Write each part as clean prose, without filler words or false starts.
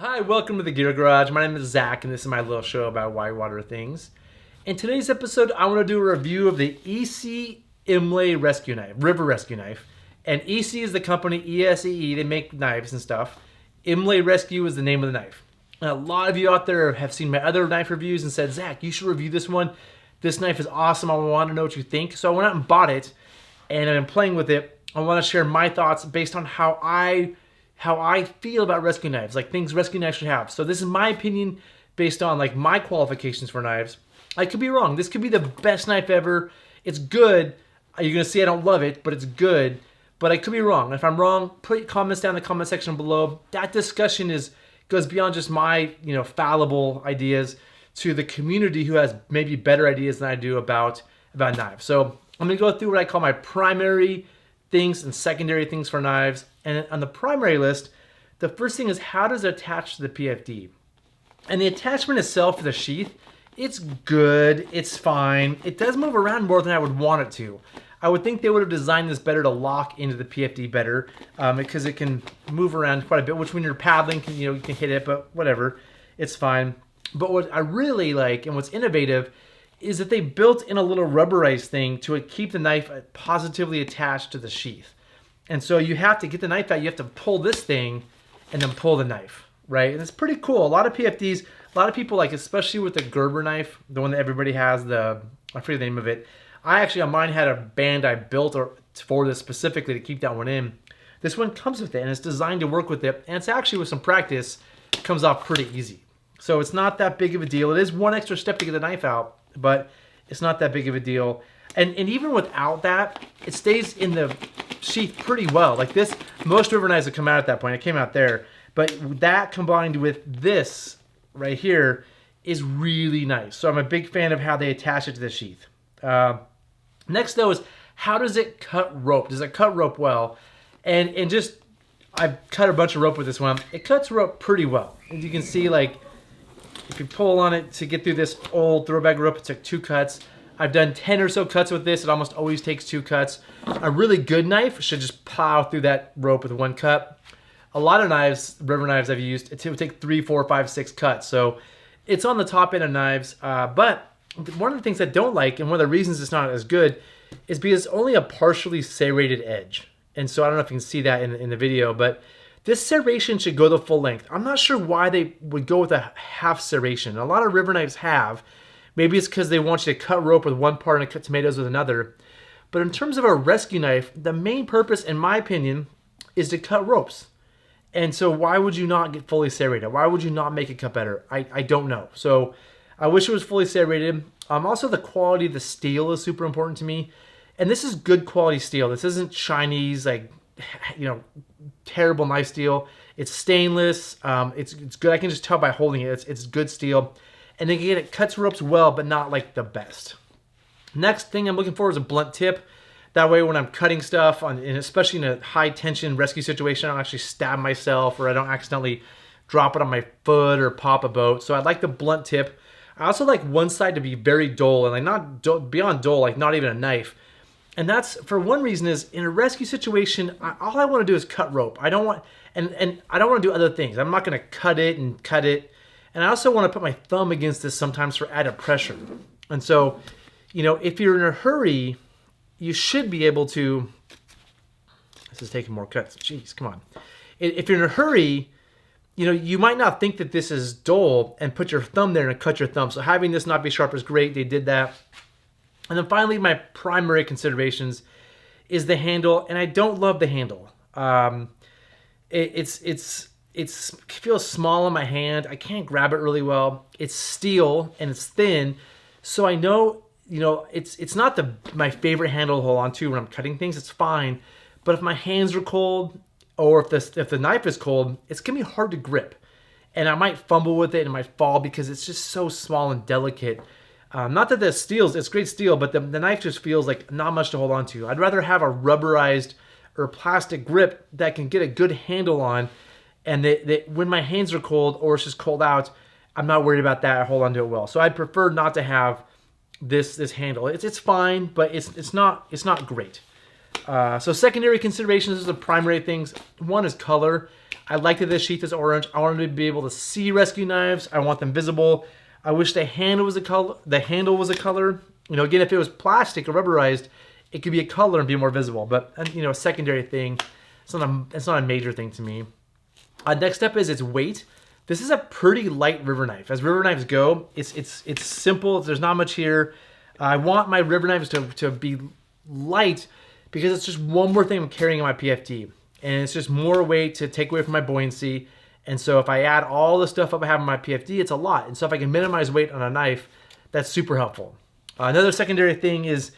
Hi, welcome to the Gear Garage. My name is Zach, and this is my little show about whitewater things. In today's episode, I want to do a review of the Esee Imlay rescue knife, river rescue knife. And Esee is the company, E-S-E-E, they make knives and stuff. Imlay Rescue is the name of the knife. And a lot of you out there have seen my other knife reviews and said, Zach, you should review this one. This knife is awesome. I want to know what you think. So I went out and bought it, and I've been playing with it. I want to share my thoughts based on how I feel about rescue knives, like things rescue knives should have. So this is my opinion based on like my qualifications for knives. I could be wrong. This could be the best knife ever. It's good. You're going to see I don't love it, but it's good. But I could be wrong. If I'm wrong, put comments down in the comment section below. That discussion goes beyond just my fallible ideas to the community who has maybe better ideas than I do about knives. So I'm going to go through what I call my primary things and secondary things for knives. And on the primary list, the first thing is how does it attach to the PFD? And the attachment itself for the sheath, it's good, it's fine. It does move around more than I would want it to. I would think they would have designed this better to lock into the PFD better because it can move around quite a bit, which when you're paddling, you can hit it, but whatever, it's fine. But what I really like and what's innovative is that they built in a little rubberized thing to keep the knife positively attached to the sheath. And so you have to get the knife out, you have to pull this thing and then pull the knife, right? And it's pretty cool. A lot of PFDs, a lot of people like, especially with the Gerber knife, the one that everybody has, I forget the name of it. I actually, on mine had a band I built for this specifically to keep that one in. This one comes with it and it's designed to work with it. And it's actually, with some practice, comes off pretty easy. So it's not that big of a deal. It is one extra step to get the knife out, but it's not that big of a deal. And even without that, it stays in the sheath pretty well. Like this, most river knives have come out at that point. It came out there. But that combined with this right here is really nice. So I'm a big fan of how they attach it to the sheath. Next though is how does it cut rope? Does it cut rope well? And just, I've cut a bunch of rope with this one. It cuts rope pretty well. As you can see, like, if you pull on it to get through this old throwback rope, it took 2 cuts. I've done 10 or so cuts with this. It almost always takes 2 cuts. A really good knife should just plow through that rope with 1 cut. A lot of knives, river knives I've used, it would take 3, 4, 5, 6 cuts. So it's on the top end of knives. But one of the things I don't like, and one of the reasons it's not as good, is because it's only a partially serrated edge. And so I don't know if you can see that in the video, but this serration should go the full length. I'm not sure why they would go with a half serration. A lot of river knives have. Maybe it's because they want you to cut rope with one part and cut tomatoes with another. But in terms of a rescue knife, the main purpose, in my opinion, is to cut ropes. And so why would you not get fully serrated? Why would you not make it cut better? I don't know. So I wish it was fully serrated. Also, the quality of the steel is super important to me. And this is good quality steel. This isn't Chinese, like, terrible knife steel. It's stainless. It's good. I can just tell by holding it. It's good steel. And again, it cuts ropes well, but not like the best. Next thing I'm looking for is a blunt tip. That way when I'm cutting stuff, and especially in a high tension rescue situation, I don't actually stab myself or I don't accidentally drop it on my foot or pop a boat. So I like the blunt tip. I also like one side to be very dull, and like not dull, beyond dull, like not even a knife. And that's, for one reason, is in a rescue situation, all I want to do is cut rope. I don't want, and I don't want to do other things. I'm not going to cut it. And I also want to put my thumb against this sometimes for added pressure. And so, if you're in a hurry, you should be able to, this is taking more cuts. Jeez, come on. If you're in a hurry, you might not think that this is dull and put your thumb there and cut your thumb. So having this not be sharp is great. They did that. And then finally, my primary considerations is the handle, and I don't love the handle. It feels small in my hand. I can't grab it really well. It's steel and it's thin, so I know it's not my favorite handle to hold on to when I'm cutting things. It's fine, but if my hands are cold or if the knife is cold, it's gonna be hard to grip, and I might fumble with it and it might fall because it's just so small and delicate. Not that the steel's, it's great steel, but the knife just feels like not much to hold on to. I'd rather have a rubberized or plastic grip that I can get a good handle on, and when my hands are cold or it's just cold out, I'm not worried about that. I hold on to it well. So I'd prefer not to have this handle. It's fine, but it's not great. So secondary considerations is the primary things. One is color. I like that this sheath is orange. I want to be able to see rescue knives. I want them visible. I wish the handle was a color. You know, again, if it was plastic or rubberized, it could be a color and be more visible. But you know, a secondary thing, it's not a major thing to me. Next step is its weight. This is a pretty light river knife. As river knives go, it's simple. There's not much here. I want my river knives to be light because it's just one more thing I'm carrying in my PFD. And it's just more weight to take away from my buoyancy. And so if I add all the stuff up I have in my PFD, it's a lot. And so if I can minimize weight on a knife, that's super helpful. Another secondary thing is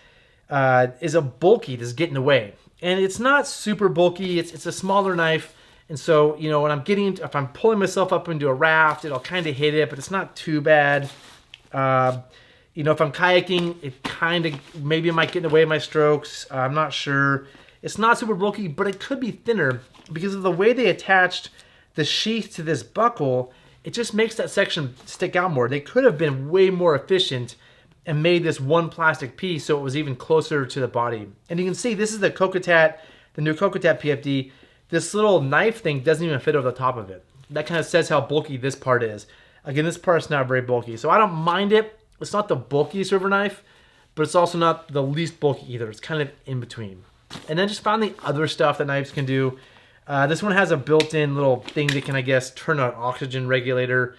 a bulky that's getting away. And it's not super bulky. It's a smaller knife. And so, you know, when if I'm pulling myself up into a raft, it'll kind of hit it, but it's not too bad. You know, if I'm kayaking, it kind of, maybe it might get in the way of my strokes. I'm not sure. It's not super bulky, but it could be thinner because of the way they attached the sheath to this buckle. It just makes that section stick out more. They could have been way more efficient and made this one plastic piece so it was even closer to the body. And you can see this is the Kokatat, the new Kokatat PFD. This little knife thing doesn't even fit over the top of it. That kind of says how bulky this part is. Again, this part's not very bulky, so I don't mind it. It's not the bulkiest river knife, but it's also not the least bulky either. It's kind of in between. And then just finally, other stuff that knives can do. This one has a built-in little thing that can, I guess, turn on oxygen regulator.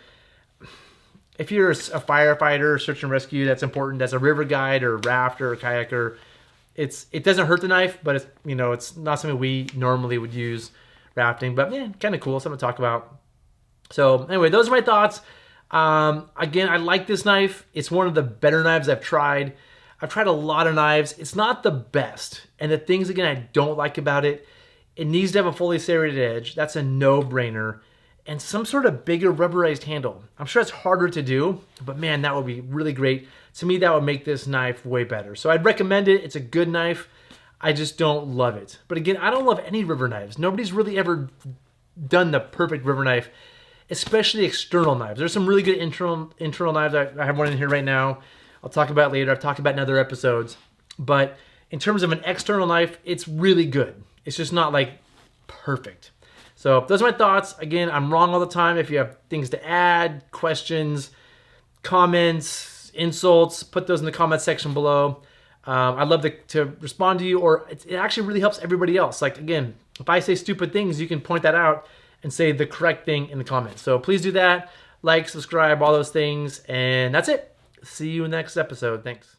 If you're a firefighter, search and rescue, that's important. As a river guide or rafter or kayaker, it doesn't hurt the knife, but it's, you know, it's not something we normally would use rafting. But yeah, kind of cool, something to talk about. So anyway, those are my thoughts. Again, I like this knife. It's one of the better knives I've tried. I've tried a lot of knives. It's not the best. And the things, again, I don't like about it, it needs to have a fully serrated edge. That's a no-brainer. And some sort of bigger rubberized handle. I'm sure it's harder to do, but man, that would be really great. To me, that would make this knife way better. So I'd recommend it. It's a good knife. I just don't love it. But again, I don't love any river knives. Nobody's really ever done the perfect river knife, especially external knives. There's some really good internal knives. I have one in here right now. I'll talk about it later. I've talked about it in other episodes. But in terms of an external knife, it's really good. It's just not like perfect. So those are my thoughts. Again, I'm wrong all the time. If you have things to add, questions, comments, insults, put those in the comment section below. I'd love to respond to you, or it actually really helps everybody else. Like, again, if I say stupid things, you can point that out and say the correct thing in the comments. So please do that. Like, subscribe, all those things. And that's it. See you in the next episode. Thanks.